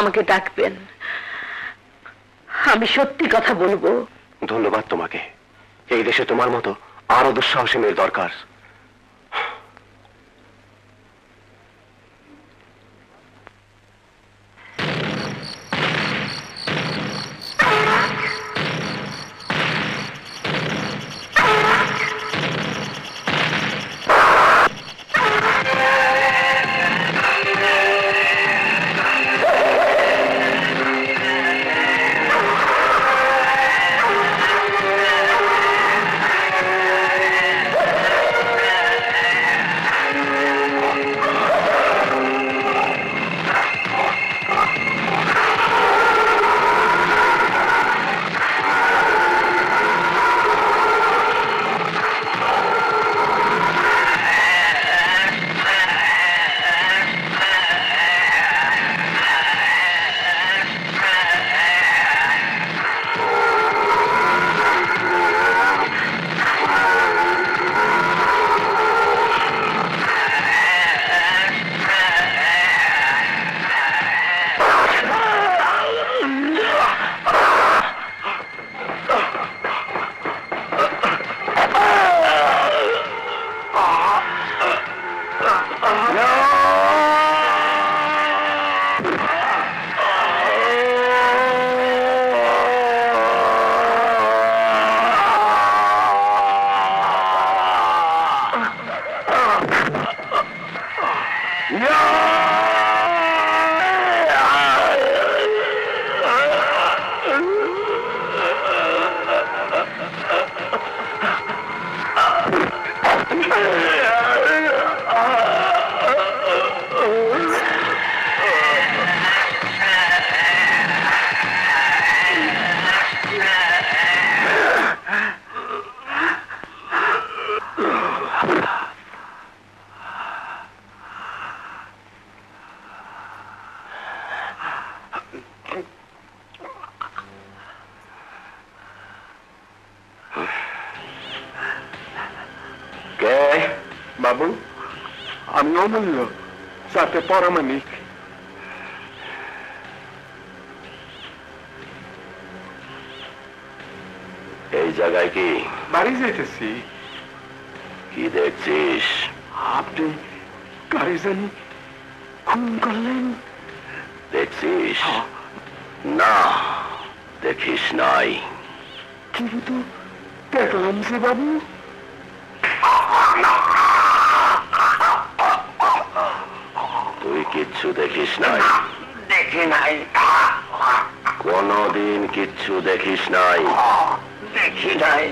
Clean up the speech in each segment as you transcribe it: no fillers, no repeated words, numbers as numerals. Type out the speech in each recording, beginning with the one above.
আমাকে ডাকবেন, আমি সত্যি কথা বলবো। ধন্যবাদ তোমাকে। এই দেশে তোমার মতো আরো দুঃসাহসী মেয়ের দরকার। বাবু, আমি অমূল্য, সাথে পরমাণিক। এই জায়গায় কি? বাড়ি যেতেছি। কি দেখছিস? আপনি কারে জানি খুন করলেন। দেখছিস? না, দেখিস নাই। কিন্তু দেখলাম যে বাবু। তুই কিচ্ছু দেখিস নাই? দেখি নাই। কোনদিন কিচ্ছু দেখিস নাই? দেখি নাই।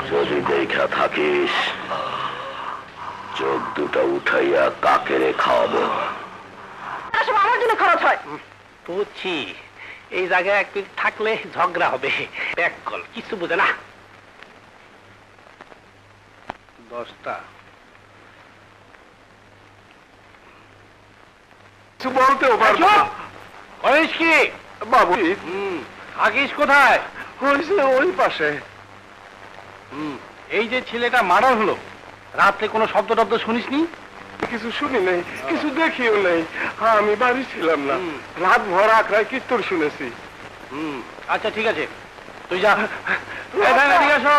যদি দেখা থাকিস, চোখ দুটা উঠাইয়া কাকেরে খাওয়াবো। আমার জন্য খরচ হয়। বুঝছি, এই জায়গায় এক মিনিট থাকলে ঝগড়া হবে। ব্যাক কল, কিছু বোঝে না। 10টা কিছু বলতেও পারবো না। হরিস কি বাবু? থাকিস কোথায়? হয়েছে ওই পাশে। এই যে ছেলেটা মার্ডার হলো, রাত্রে কোনো শব্দ টব্দ শুনিসনি? কিছু শুনি নাই, কিছু দেখিও নাই। আমি বাড়ি ছিলাম না, রাত ভর আখড়ায় কীর্তন শুনেছি। আচ্ছা ঠিক আছে, তুই যা। ঠিক আসো।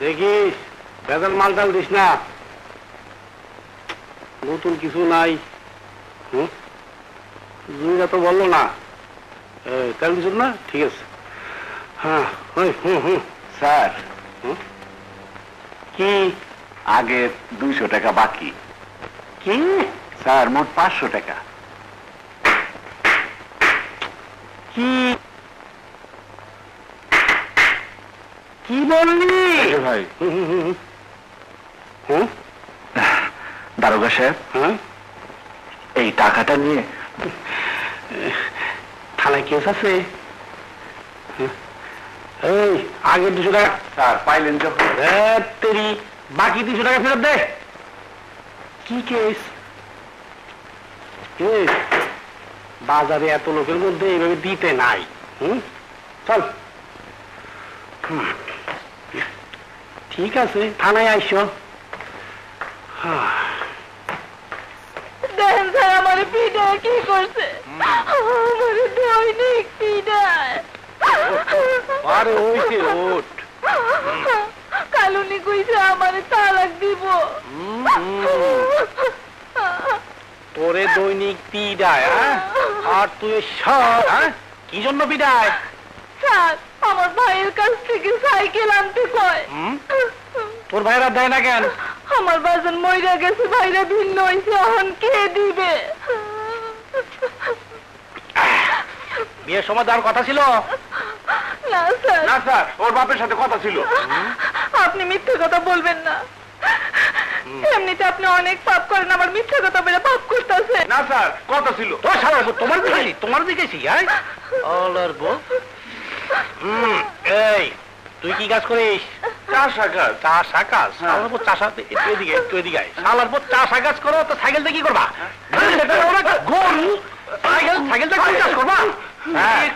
দেখিস ভেজাল মালটাল দিস না, নতুন কিছু নাই। জুইরা তো বললো না, তেল দিস না? ঠিক আছে। হ্যাঁ, স্যার, কি আগে 200 টাকা বাকি। কি স্যার, মোট 500 টাকা। কি কি বললি ভাই? দারোগা সাহেব, হ্যাঁ, এই টাকাটা নিয়ে থানায় কেস আছে? এই আগে 200 টাকা। স্যার, পাইলেন যখন। তেরি বাকি 200 টাকা ফেরত দে। কি কেস? বাজারে এত লোকের মধ্যে এইভাবে দিতে নাই। চল। ঠিক আছে, থানায় আইসো। দেখেন স্যার আমার পিঠায় কি করছে, আমার দৈনিক পিঠায়। আরে ওইছে ওঠ। কালুনি কইছে আমার তালাক দিব। তোরে দৈনিক পিডায়, আর তুই সব কি জন্য পিডায়? স্যার আমার ভাইয়ের কাছ থেকে সাইকেল আনতে কয়। তোর ভাইরা দেয় না কেন? আমার বাজন মইরা গেছে, ভাইরা ভিন্ন হইছে, এখন কে দিবে? বিয়ের সময় যাওয়ার কথা ছিল। না স্যার, না স্যার, ওর বাপের সাথে কথা ছিল। আপনি মিথ্যে কথা বলবেন না। এমনিতে আপনি অনেক পাপ করেন, আবার মিথ্যে কথা বলে পাপ করতেছে। না স্যার, কথা ছিল। তোর সারা তোমার দিকেছি, হ্যাঁ অলর বউ। এই তুই কি কাজ করিস? চাষা কাজ। চাষা কাজ? শালার উপর চাষা, একটু এদিকে আয়। শালার উপর চাষা কাজ করো তো সাইকেল দিয়ে কি করবা? গরু সাইকেল দিয়ে কি কাজ করবা? হ্যাঁ